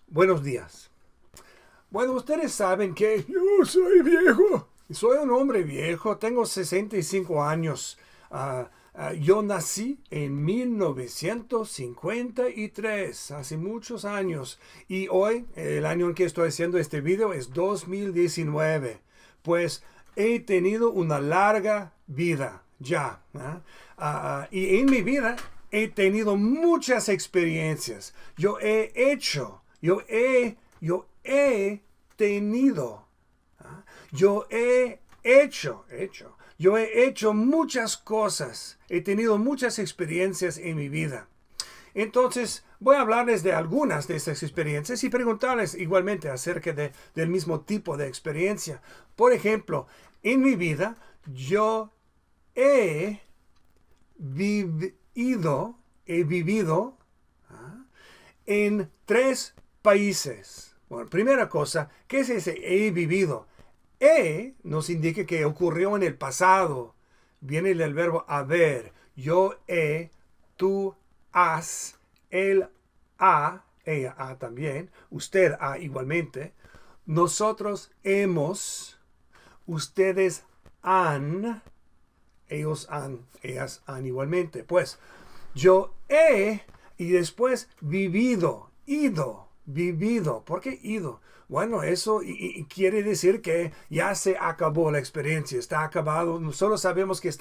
Buenos días. Bueno, ustedes saben que yo soy viejo. Soy un hombre viejo, tengo 65 años. Yo nací en 1953, hace muchos años. Y hoy, el año en que estoy haciendo este video es 2019. Pues he tenido una larga vida ya. Y en mi vida he tenido muchas experiencias. Yo he tenido, yo he yo he hecho muchas cosas, he tenido muchas experiencias en mi vida. Entonces, voy a hablarles de algunas de estas experiencias y preguntarles igualmente acerca del mismo tipo de experiencia. Por ejemplo, en mi vida, yo he vivido en tres países. Bueno, primera cosa, ¿qué es ese he vivido? Nos indica que ocurrió en el pasado. Viene del verbo haber. Yo he, tú has, él ha, ella ha también, usted ha igualmente. Nosotros hemos, ustedes han, ellos han, ellas han igualmente. Pues yo he y después vivido. ¿Por qué ido? Bueno, eso quiere decir que ya se acabó la experiencia, está acabado. Solo sabemos que es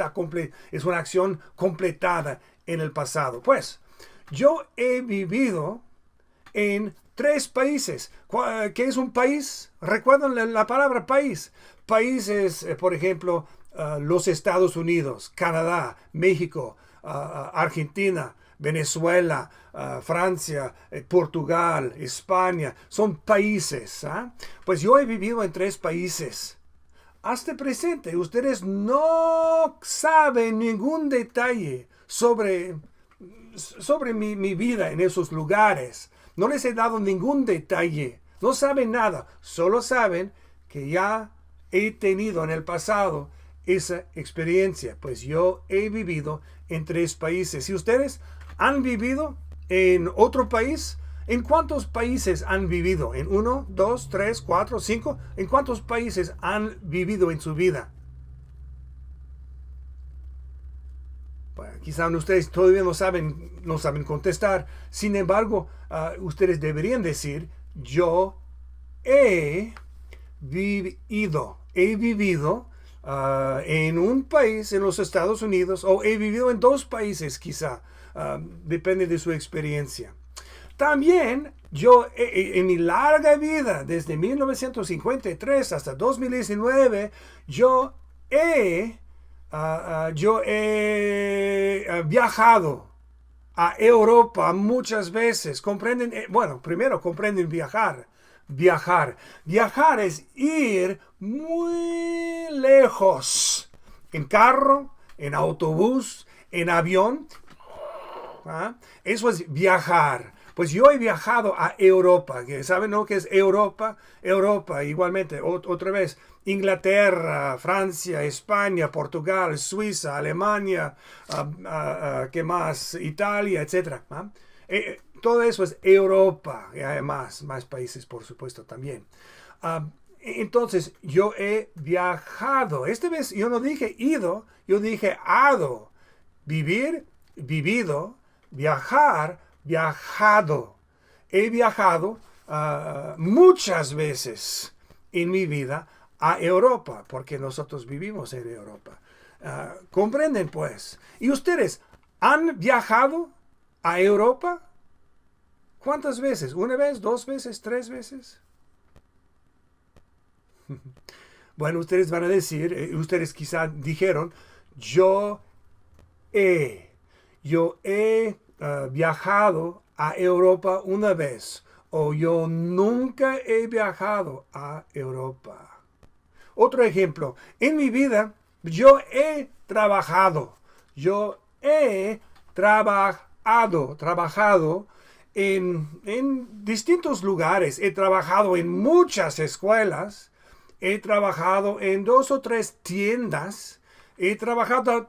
una acción completada en el pasado. Pues yo he vivido en tres países. ¿Qué es un país? ¿Recuerdan la palabra país? País es, por ejemplo, los Estados Unidos, Canadá, México, Argentina, Venezuela, Francia, Portugal, España. Son países. Pues yo he vivido en tres países. Hasta presente, ustedes no saben ningún detalle sobre mi vida en esos lugares. No les he dado ningún detalle. No saben nada. Solo saben que ya he tenido en el pasado esa experiencia. Pues yo he vivido en tres países. Si ustedes han vivido en otro país, ¿en cuántos países han vivido? ¿En uno, dos, tres, cuatro, cinco? ¿En cuántos países han vivido en su vida? Bueno, quizá ustedes todavía no saben contestar. Sin embargo, ustedes deberían decir, yo he vivido en un país en los Estados Unidos, o he vivido en dos países quizá. Depende de su experiencia. También yo en mi larga vida, desde 1953 hasta 2019, yo he viajado a Europa muchas veces. ¿Comprenden? Bueno, primero comprenden viajar. Viajar es ir muy lejos. En carro, en autobús, en avión. Eso es viajar. Pues yo he viajado a Europa. ¿Saben lo que es Europa? Europa, igualmente, otra vez. Inglaterra, Francia, España, Portugal, Suiza, Alemania, ¿qué más? Italia, etc. Todo eso es Europa. Y además, más países, por supuesto, también. Entonces, yo he viajado. Esta vez yo no dije ido, yo dije hado. Vivir, vivido. Viajar, viajado. He viajado muchas veces en mi vida a Europa, porque nosotros vivimos en Europa. ¿Comprenden pues? ¿Y ustedes han viajado a Europa? ¿Cuántas veces? ¿Una vez, dos veces, tres veces? Bueno, ustedes van a decir, ustedes quizá dijeron, yo he viajado a Europa una vez, o yo nunca he viajado a Europa. Otro ejemplo, en mi vida yo he trabajado en distintos lugares. He trabajado en muchas escuelas, he trabajado en dos o tres tiendas, He trabajado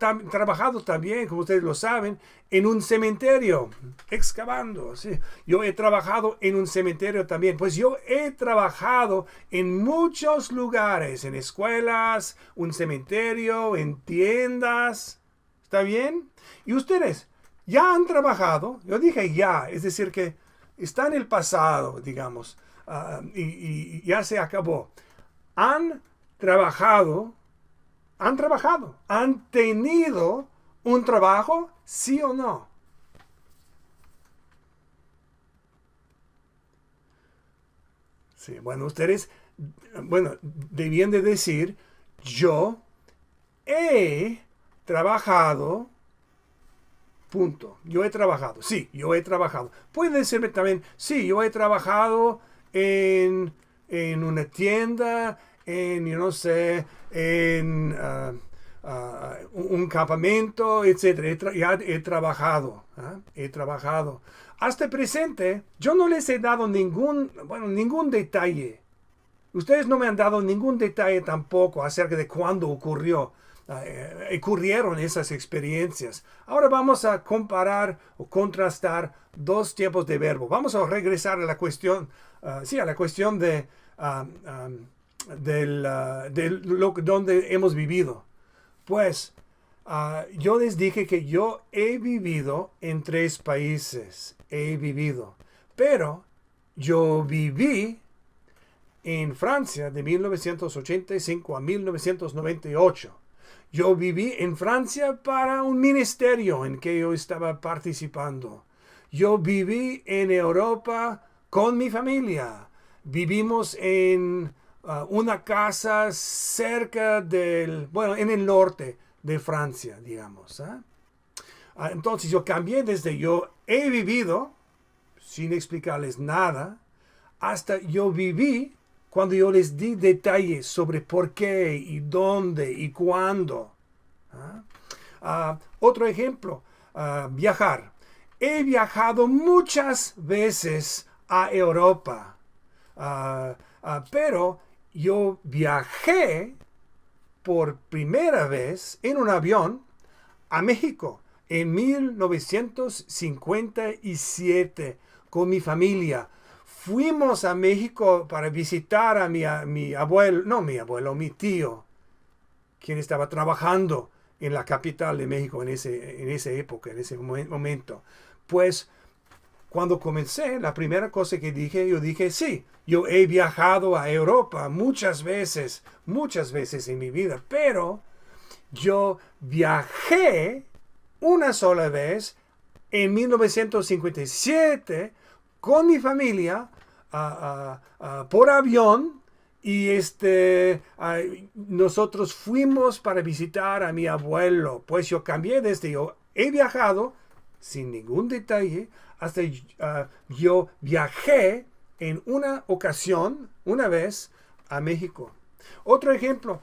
también, como ustedes lo saben, en un cementerio, excavando. ¿Sí? Yo he trabajado en un cementerio también. Pues yo he trabajado en muchos lugares, en escuelas, un cementerio, en tiendas. ¿Está bien? Y ustedes ya han trabajado. Yo dije ya, es decir, que está en el pasado, digamos, y ya se acabó. Han trabajado. ¿Han tenido un trabajo? ¿Sí o no? Sí, bueno, ustedes, bueno, debían de decir, yo he trabajado, punto. Yo he trabajado, sí, yo he trabajado. Pueden decirme también, sí, yo he trabajado en una tienda, yo no sé, en un campamento, etcétera. Ya he trabajado, ¿ah? He trabajado. Hasta el presente, yo no les he dado ningún detalle. Ustedes no me han dado ningún detalle tampoco acerca de cuándo ocurrieron esas experiencias. Ahora vamos a comparar o contrastar dos tiempos de verbo. Vamos a regresar a la cuestión, a la cuestión donde hemos vivido. Pues yo les dije que yo he vivido en 3 países. He vivido. Pero yo viví en Francia de 1985 a 1998. Yo viví en Francia para un ministerio en que yo estaba participando. Yo viví en Europa con mi familia. Vivimos en una casa cerca en el norte de Francia, digamos. Entonces yo cambié desde yo he vivido, sin explicarles nada, hasta yo viví cuando yo les di detalles sobre por qué y dónde y cuándo. Otro ejemplo, viajar. He viajado muchas veces a Europa, pero yo viajé por primera vez en un avión a México en 1957 con mi familia. Fuimos a México para visitar a mi abuelo, no mi abuelo, mi tío, quien estaba trabajando en la capital de México en esa época, en ese momento. Pues cuando comencé, la primera cosa que yo dije, sí, yo he viajado a Europa muchas veces en mi vida, pero yo viajé una sola vez en 1957 con mi familia por avión y nosotros fuimos para visitar a mi abuelo. Pues yo cambié desde yo he viajado sin ningún detalle hasta yo viajé en una ocasión, una vez, a México. Otro ejemplo,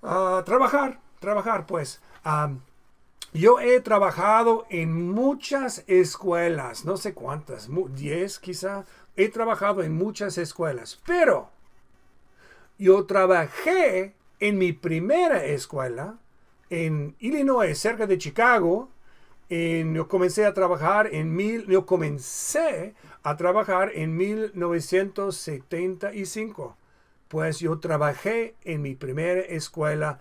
trabajar, pues. Yo he trabajado en muchas escuelas, no sé cuántas, 10 quizá. He trabajado en muchas escuelas, pero yo trabajé en mi primera escuela en Illinois, cerca de Chicago. Yo comencé a trabajar en 1975. Pues yo trabajé en mi primera escuela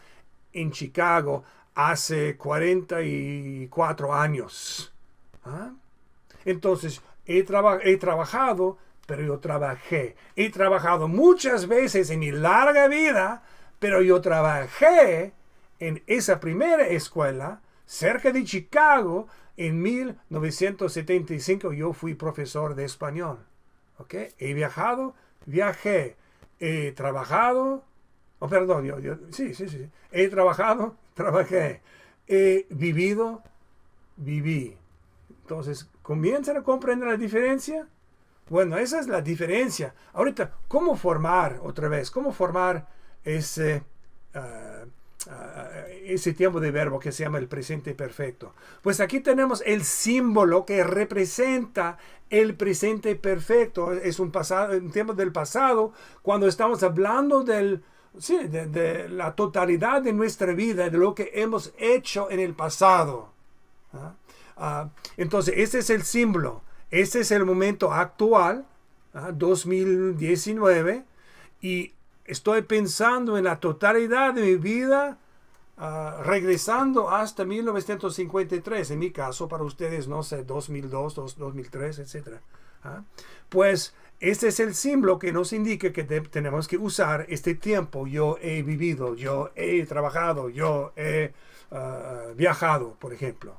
en Chicago hace 44 años. Entonces, he trabajado, pero yo trabajé. He trabajado muchas veces en mi larga vida, pero yo trabajé en esa primera escuela cerca de Chicago en 1975. Yo fui profesor de español. ¿Okay? He viajado, viajé. He trabajado, sí. He trabajado, trabajé. He vivido, viví. Entonces, ¿comienzan a comprender la diferencia? Bueno, esa es la diferencia. Ahorita, ¿cómo formar ese tiempo de verbo que se llama el presente perfecto? Pues aquí tenemos el símbolo que representa el presente perfecto. Es un tiempo del pasado cuando estamos hablando del sí, de la totalidad de nuestra vida, de lo que hemos hecho en el pasado. ¿Ah? Entonces, este es el símbolo, este es el momento actual, 2019, y estoy pensando en la totalidad de mi vida, regresando hasta 1953, en mi caso, para ustedes, no sé, 2002, 2003, etc. Pues este es el símbolo que nos indica que tenemos que usar este tiempo. Yo he vivido, yo he trabajado, yo he viajado, por ejemplo.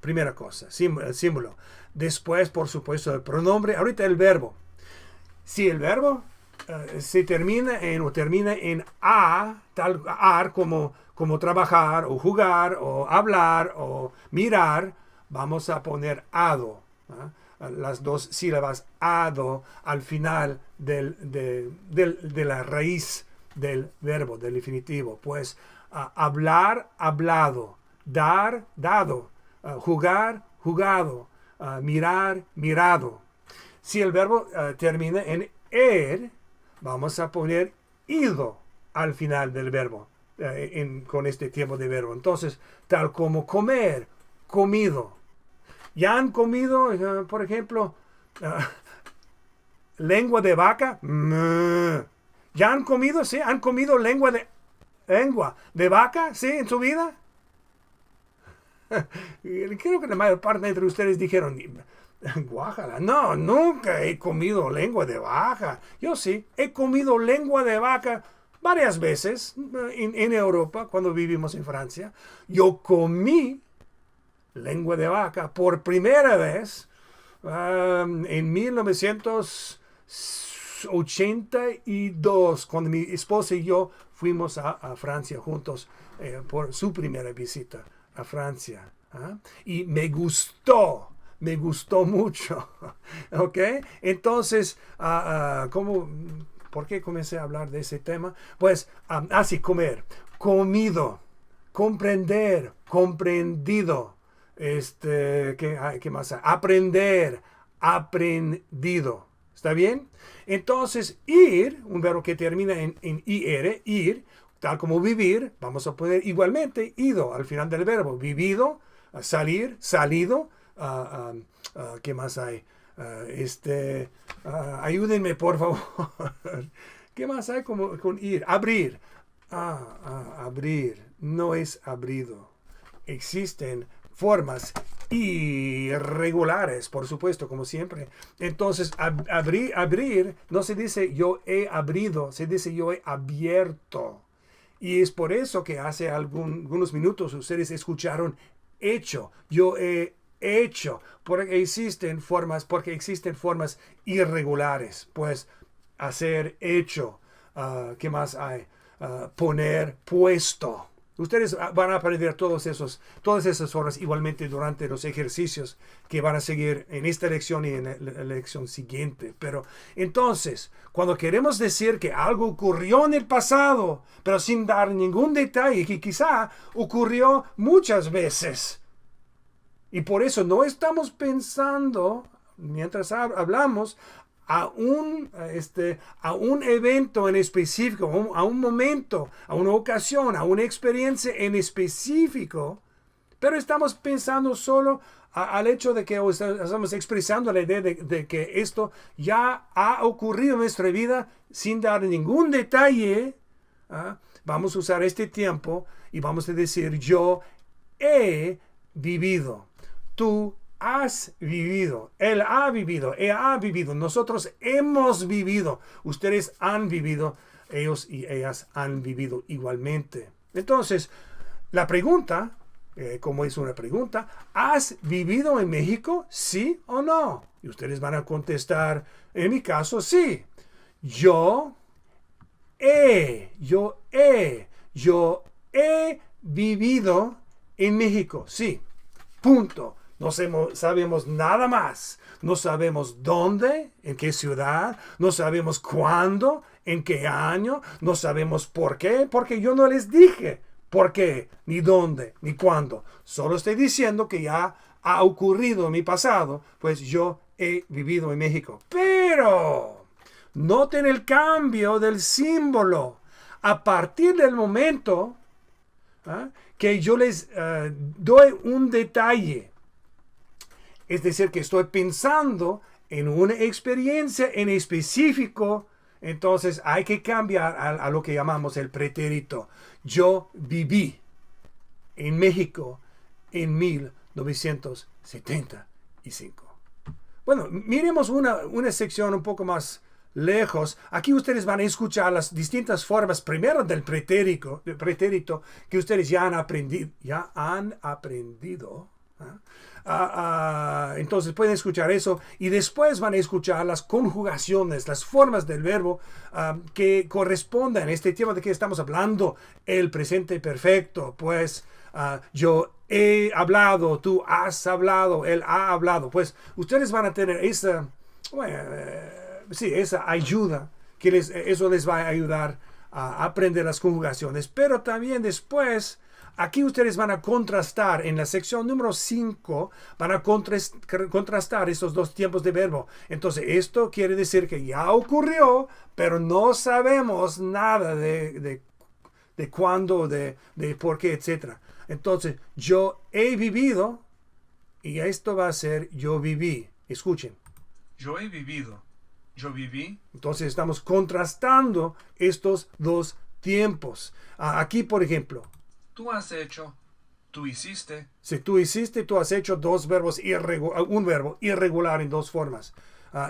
Primera cosa, el símbolo. Después, por supuesto, el pronombre. Ahorita el verbo. Si el verbo se termina en a, tal ar como trabajar o jugar o hablar o mirar, vamos a poner ado. Las dos sílabas ado al final de la raíz del verbo, del infinitivo. Pues hablar, hablado, dar, dado, jugar, jugado, mirar, mirado. Si el verbo termina en er, vamos a poner ido al final del verbo, con este tiempo de verbo. Entonces, tal como comer, comido. ¿Ya han comido, por ejemplo, lengua de vaca? ¿Ya han comido? ¿Sí? ¿Han comido lengua de vaca? ¿Sí? ¿En su vida? Creo que la mayor parte de ustedes dijeron, guájala. No, nunca he comido lengua de vaca. Yo sí, he comido lengua de vaca varias veces en Europa, cuando vivimos en Francia. Yo comí lengua de vaca por primera vez en 1982, cuando mi esposa y yo fuimos a Francia juntos por su primera visita a Francia. Y me gustó mucho. ¿Ok? Entonces, ¿por qué comencé a hablar de ese tema? Pues, así, comer, comido, comprender, comprendido. ¿Qué más hay? Aprender, aprendido. ¿Está bien? Entonces, ir, un verbo que termina en ir, tal como vivir, vamos a poner igualmente ido al final del verbo. Vivido, salir, salido. ¿Qué más hay? Ayúdenme, por favor. ¿Qué más hay con ir? Abrir. Abrir. No es abrido. Existen formas irregulares, por supuesto, como siempre. Entonces, abrir no se dice yo he abrido, se dice yo he abierto. Y es por eso que hace algunos minutos ustedes escucharon hecho. Yo he hecho, porque existen formas irregulares. Pues hacer, hecho. ¿Qué más hay? Poner, puesto. Ustedes van a aprender todas esas formas igualmente durante los ejercicios que van a seguir en esta lección y en la lección siguiente. Pero entonces, cuando queremos decir que algo ocurrió en el pasado, pero sin dar ningún detalle, que quizá ocurrió muchas veces, y por eso no estamos pensando, mientras hablamos, a un evento en específico, a un momento, a una ocasión, a una experiencia en específico, pero estamos pensando solo al hecho de que estamos expresando la idea de que esto ya ha ocurrido en nuestra vida sin dar ningún detalle. Vamos a usar este tiempo y vamos a decir yo he vivido. Tú has vivido, él ha vivido, ella ha vivido, nosotros hemos vivido, ustedes han vivido, ellos y ellas han vivido igualmente. Entonces, la pregunta, como es una pregunta, ¿has vivido en México? ¿Sí o no? Y ustedes van a contestar, en mi caso, sí. Yo he vivido en México, sí. Punto. No sabemos nada más. No sabemos dónde, en qué ciudad. No sabemos cuándo, en qué año. No sabemos por qué, porque yo no les dije por qué, ni dónde, ni cuándo. Solo estoy diciendo que ya ha ocurrido en mi pasado, pues yo he vivido en México. Pero noten el cambio del símbolo. a partir del momento que yo les doy un detalle. Es decir, que estoy pensando en una experiencia en específico, entonces hay que cambiar a lo que llamamos el pretérito. Yo viví en México en 1975. Bueno, miremos una sección un poco más lejos. Aquí ustedes van a escuchar las distintas formas, primero del pretérito que ustedes ya han aprendido. Entonces pueden escuchar eso y después van a escuchar las conjugaciones, las formas del verbo que corresponden a este tema de que estamos hablando, el presente perfecto. Pues yo he hablado, tú has hablado, él ha hablado. Pues ustedes van a tener esa ayuda, eso les va a ayudar a aprender las conjugaciones. Pero también después, aquí ustedes van a contrastar, en la sección número 5, van a contrastar estos dos tiempos de verbo. Entonces, esto quiere decir que ya ocurrió, pero no sabemos nada de cuándo, de por qué, etc. Entonces, yo he vivido, y esto va a ser yo viví. Escuchen. Yo he vivido. Yo viví. Entonces, estamos contrastando estos dos tiempos. Aquí, por ejemplo, Tú has hecho, tú hiciste. si tú hiciste, tú has hecho un verbo irregular en dos formas.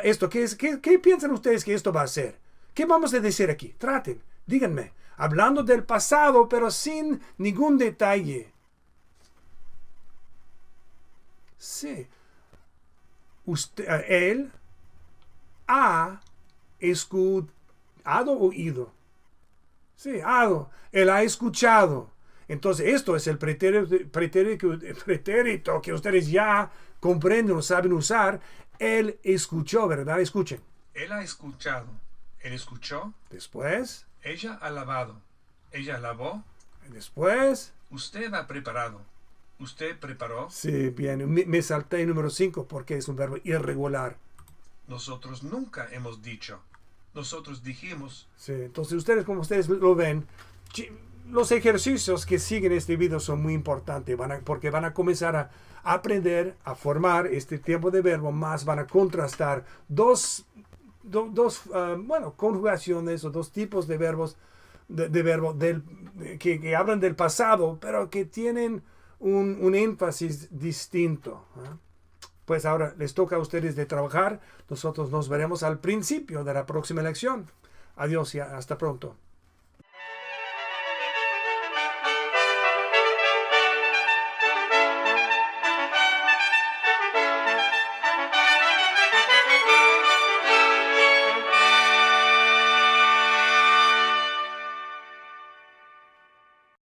¿Qué piensan ustedes que esto va a ser? ¿Qué vamos a decir aquí? Traten, díganme. Hablando del pasado, pero sin ningún detalle. Sí. Él ha oído. Sí, él ha escuchado. Entonces, esto es el pretérito que ustedes ya comprenden o saben usar. Él escuchó, ¿verdad? Escuchen. Él ha escuchado. Él escuchó. Después. Ella ha lavado. Ella lavó. Después. Usted ha preparado. Usted preparó. Sí, bien. Me salté el número 5 porque es un verbo irregular. Nosotros nunca hemos dicho. Nosotros dijimos. Sí, entonces como ustedes lo ven, los ejercicios que siguen este video son muy importantes porque van a comenzar a aprender a formar este tiempo de verbo, más van a contrastar dos conjugaciones o dos tipos de verbos de verbo que hablan del pasado, pero que tienen un énfasis distinto. Pues ahora les toca a ustedes de trabajar. Nosotros nos veremos al principio de la próxima lección. Adiós y hasta pronto.